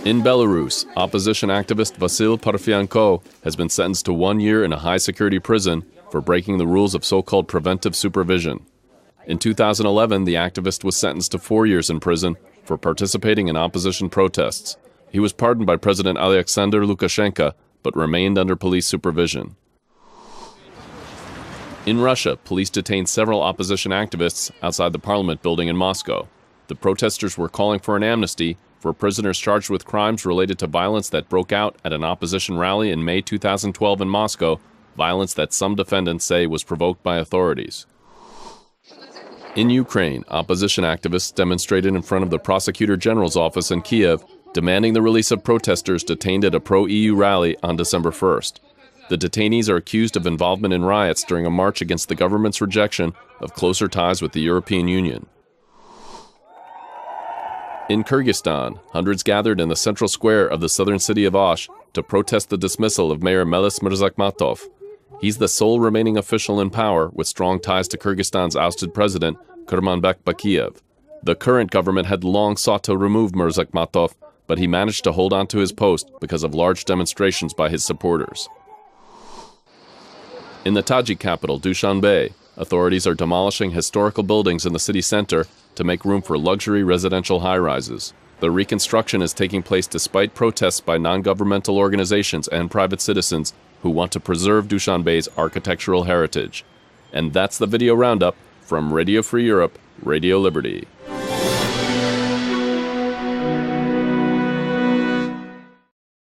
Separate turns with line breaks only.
In Belarus, opposition activist Vasyl Parfianko has been sentenced to 1 year in a high-security prison for breaking the rules of so-called preventive supervision. In 2011, the activist was sentenced to 4 years in prison for participating in opposition protests. He was pardoned by President Alexander Lukashenko, but remained under police supervision. In Russia, police detained several opposition activists outside the parliament building in Moscow. The protesters were calling for an amnesty for prisoners charged with crimes related to violence that broke out at an opposition rally in May 2012 in Moscow, violence that some defendants say was provoked by authorities. In Ukraine, opposition activists demonstrated in front of the Prosecutor General's office in Kiev, demanding the release of protesters detained at a pro-EU rally on December 1st. The detainees are accused of involvement in riots during a march against the government's rejection of closer ties with the European Union. In Kyrgyzstan, hundreds gathered in the central square of the southern city of Osh to protest the dismissal of Mayor Melis Mirzakhmatov. He's the sole remaining official in power with strong ties to Kyrgyzstan's ousted president, Kurmanbek Bakiev. The current government had long sought to remove Mirzakhmatov, but he managed to hold on to his post because of large demonstrations by his supporters. In the Tajik capital, Dushanbe, authorities are demolishing historical buildings in the city center to make room for luxury residential high-rises. The reconstruction is taking place despite protests by non-governmental organizations and private citizens who want to preserve Dushanbe's architectural heritage. And that's the video roundup from Radio Free Europe, Radio Liberty.